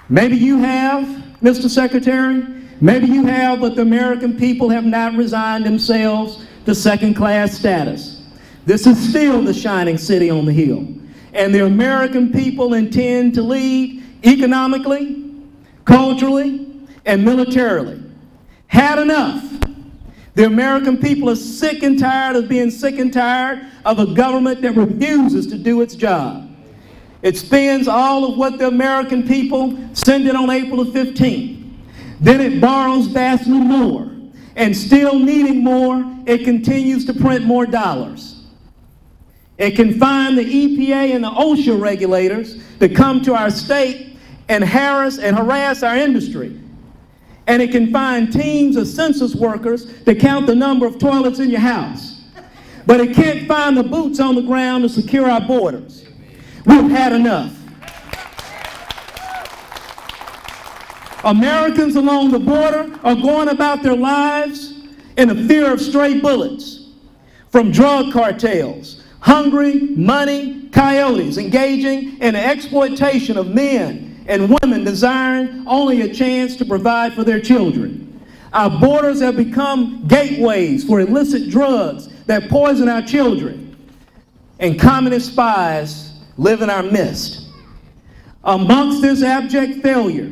Maybe you have, Mr. Secretary. Maybe you have, but the American people have not resigned themselves to second-class status. This is still the shining city on the hill. And the American people intend to lead economically, culturally, and militarily. Had enough. The American people are sick and tired of being sick and tired of a government that refuses to do its job. It spends all of what the American people send it on April the 15th. Then it borrows vastly more. And still needing more, it continues to print more dollars. It can find the EPA and the OSHA regulators to come to our state and harass our industry. And it can find teams of census workers to count the number of toilets in your house. But it can't find the boots on the ground to secure our borders. We've had enough. Americans along the border are going about their lives in the fear of stray bullets from drug cartels, hungry, money, coyotes engaging in the exploitation of men and women desiring only a chance to provide for their children. Our borders have become gateways for illicit drugs that poison our children, and communist spies live in our midst. Amongst this abject failure,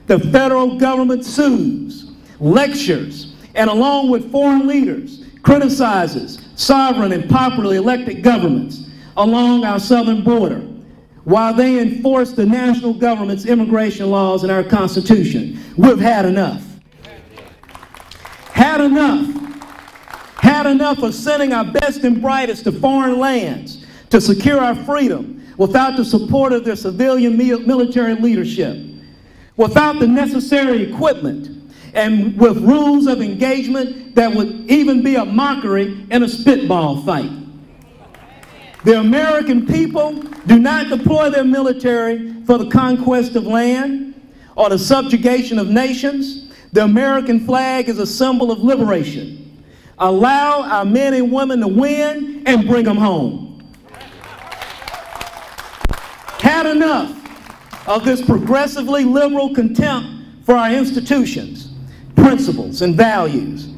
the federal government sues, lectures, and along with foreign leaders, criticizes sovereign and popularly elected governments along our southern border, while they enforce the national government's immigration laws and our Constitution. We've had enough. Had enough. Had enough of sending our best and brightest to foreign lands to secure our freedom without the support of their civilian military leadership, without the necessary equipment, and with rules of engagement that would even be a mockery in a spitball fight. The American people do not deploy their military for the conquest of land or the subjugation of nations. The American flag is a symbol of liberation. Allow our men and women to win and bring them home. Had enough of this progressively liberal contempt for our institutions, principles, and values.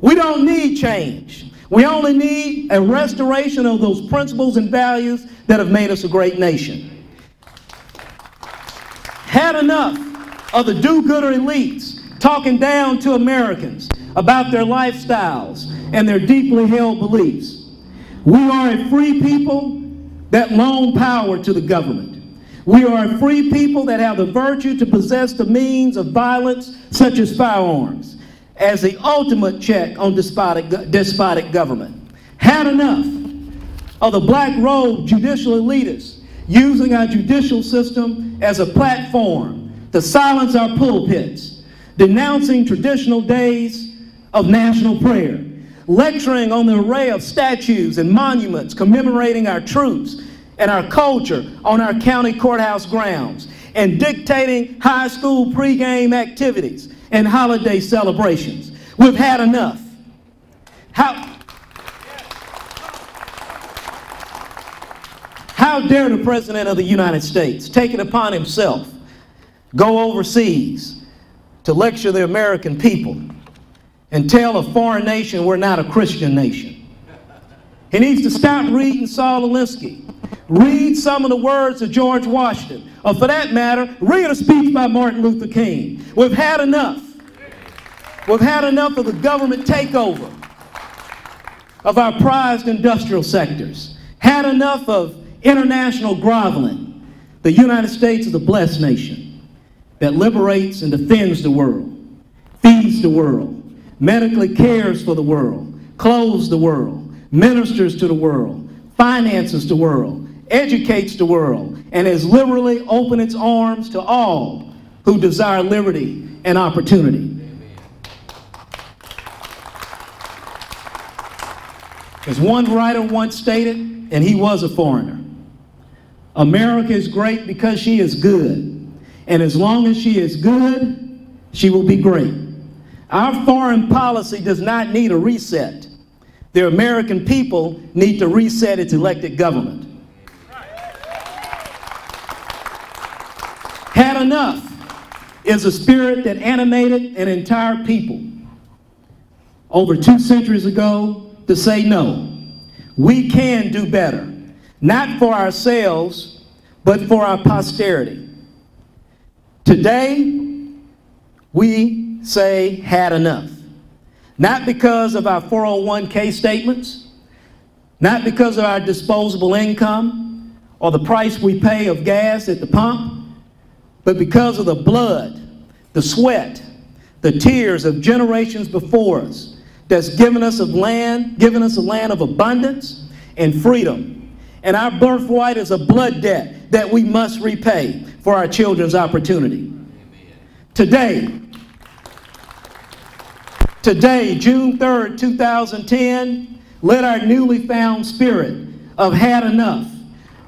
We don't need change. We only need a restoration of those principles and values that have made us a great nation. Had enough of the do-gooder elites talking down to Americans about their lifestyles and their deeply held beliefs. We are a free people that loan power to the government. We are a free people that have the virtue to possess the means of violence, such as firearms, as the ultimate check on despotic government. Had enough of the black-robed judicial elitists using our judicial system as a platform to silence our pulpits, denouncing traditional days of national prayer, lecturing on the array of statues and monuments commemorating our troops and our culture on our county courthouse grounds, and dictating high school pregame activities and holiday celebrations. We've had enough. How dare the President of the United States take it upon himself, go overseas to lecture the American people and tell a foreign nation we're not a Christian nation? He needs to stop reading Saul Alinsky, read some of the words of George Washington, or for that matter, read a speech by Martin Luther King. We've had enough. We've had enough of the government takeover of our prized industrial sectors. Had enough of international groveling. The United States is a blessed nation that liberates and defends the world, feeds the world, medically cares for the world, clothes the world, ministers to the world, finances the world, educates the world, and has liberally opened its arms to all who desire liberty and opportunity. As one writer once stated, and he was a foreigner, America is great because she is good, and as long as she is good, she will be great. Our foreign policy does not need a reset. The American people need to reset its elected government. Had enough is a spirit that animated an entire people over 2 centuries ago to say no. We can do better, not for ourselves, but for our posterity. Today, we say had enough. Not because of our 401k statements, not because of our disposable income or the price we pay of gas at the pump, but because of the blood, the sweat, the tears of generations before us that's given us a land of abundance and freedom. And our birthright is a blood debt that we must repay for our children's opportunity. Today, June 3rd, 2010, let our newly found spirit of had enough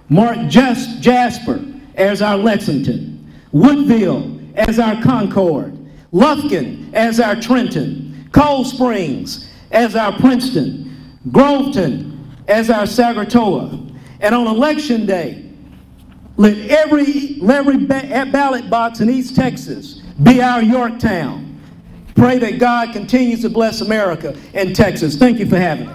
mark Jasper as our Lexington, Woodville as our Concord, Lufkin as our Trenton, Cold Springs as our Princeton, Groveton as our Saratoga. And on election day, let every ballot box in East Texas be our Yorktown. Pray that God continues to bless America and Texas. Thank you for having me.